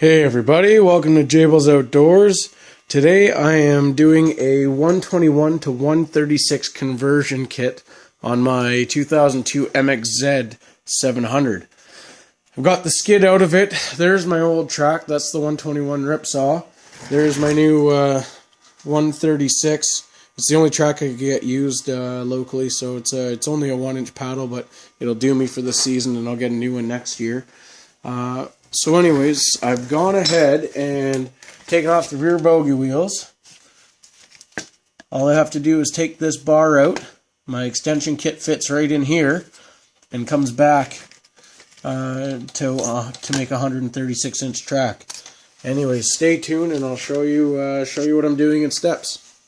Hey everybody, welcome to Jables Outdoors. Today I am doing a 121 to 136 conversion kit on my 2002 MXZ 700. I've got the skid out of it. There's my old track, that's the 121 Ripsaw. There's my new 136. It's the only track I could get used locally, so it's only a 1-inch paddle, but it'll do me for the season and I'll get a new one next year. So anyways, I've gone ahead and taken off the rear bogey wheels. All I have to do is take this bar out. My extension kit fits right in here and comes back to make a 136-inch track. Anyways, stay tuned and I'll show you what I'm doing in steps.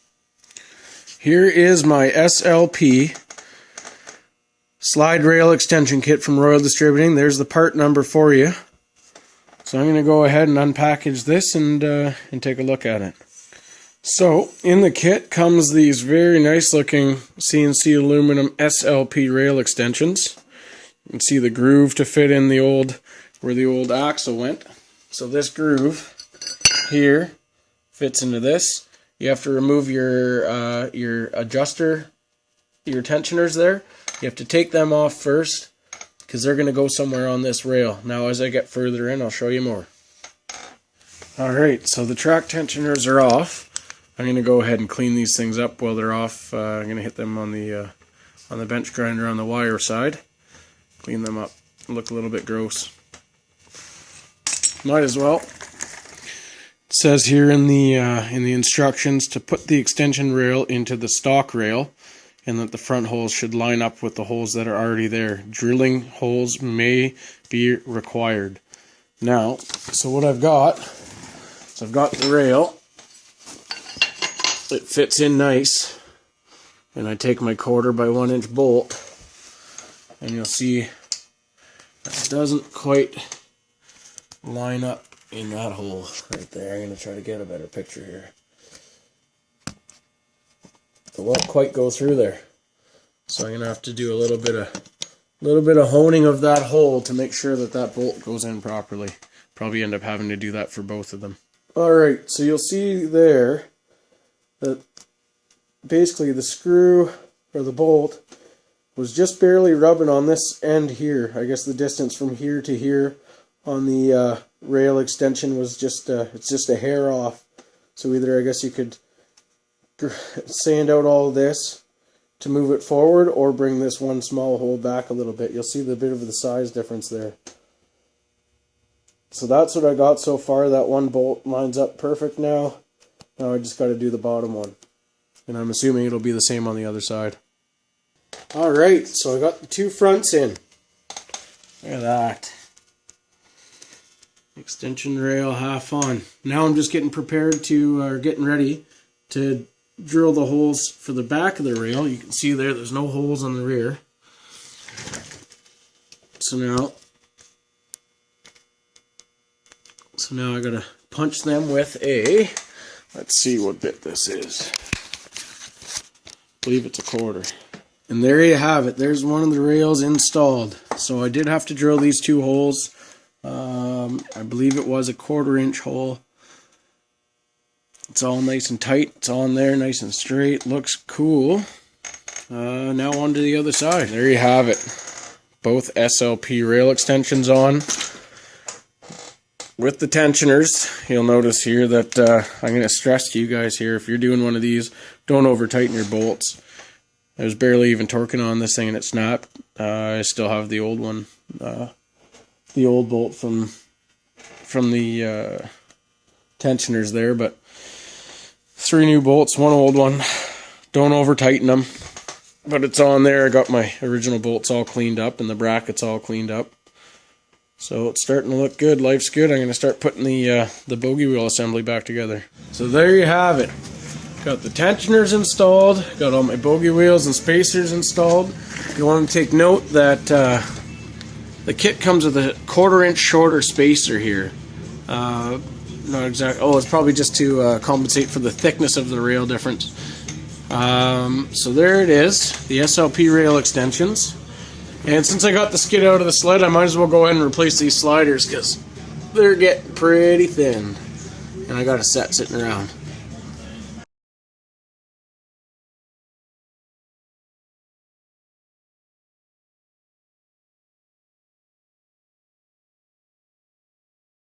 Here is my SLP slide rail extension kit from Royal Distributing. There's the part number for you. So I'm going to go ahead and unpackage this and take a look at it. So in the kit comes these very nice looking CNC aluminum SLP rail extensions. You can see the groove to fit in where the old axle went. So this groove here fits into this. You have to remove your adjuster, your tensioners there. You have to take them off first, because they're going to go somewhere on this rail. Now as I get further in, I'll show you more. Alright, so the track tensioners are off. I'm going to go ahead and clean these things up while they're off. I'm going to hit them on the bench grinder on the wire side. Clean them up. Look a little bit gross. Might as well. It says here in the instructions to put the extension rail into the stock rail, and that the front holes should line up with the holes that are already there. Drilling holes may be required. Now, so what I've got the rail. It fits in nice, and I take my 1/4 by 1 inch bolt, and you'll see it doesn't quite line up in that hole right there. I'm going to try to get a better picture here. It won't quite go through there, so I'm gonna have to do a little bit of honing of that hole to make sure that that bolt goes in properly. Probably end up having to do that for both of them. Alright, so you'll see there that basically the screw or the bolt was just barely rubbing on this end here. I guess the distance from here to here on the rail extension was it's just a hair off. So either I guess you could sand out all this to move it forward, or bring this one small hole back a little bit. You'll see the bit of the size difference there. So that's what I got so far. That one bolt lines up perfect now. Now I just got to do the bottom one, and I'm assuming it'll be the same on the other side. Alright, so I got the two fronts in. Look at that. Extension rail half on. Now I'm just getting ready to drill the holes for the back of the rail. You can see there's no holes on the rear. So now I gotta punch them with let's see what bit this is. I believe it's a 1/4. And there you have it. There's one of the rails installed. So I did have to drill these two holes. I believe it was a 1/4 inch hole. It's all nice and tight. It's on there, nice and straight. Looks cool. Now on to the other side. There you have it. Both SLP rail extensions on. With the tensioners, you'll notice here that I'm going to stress to you guys here, if you're doing one of these, don't over tighten your bolts. I was barely even torquing on this thing and it snapped. I still have the old one. The old bolt from the tensioners there, but 3 new bolts, 1 old one. Don't over tighten them, but it's on there. I got my original bolts all cleaned up and the brackets all cleaned up, so it's starting to look good. Life's good. I'm going to start putting the bogey wheel assembly back together. So there you have it. Got the tensioners installed, got all my bogey wheels and spacers installed. You want to take note that the kit comes with a 1/4 inch shorter spacer here. Not exactly. Oh, it's probably just to compensate for the thickness of the rail difference. So there it is, the SLP rail extensions. And since I got the skid out of the sled, I might as well go ahead and replace these sliders, because they're getting pretty thin. And I got a set sitting around.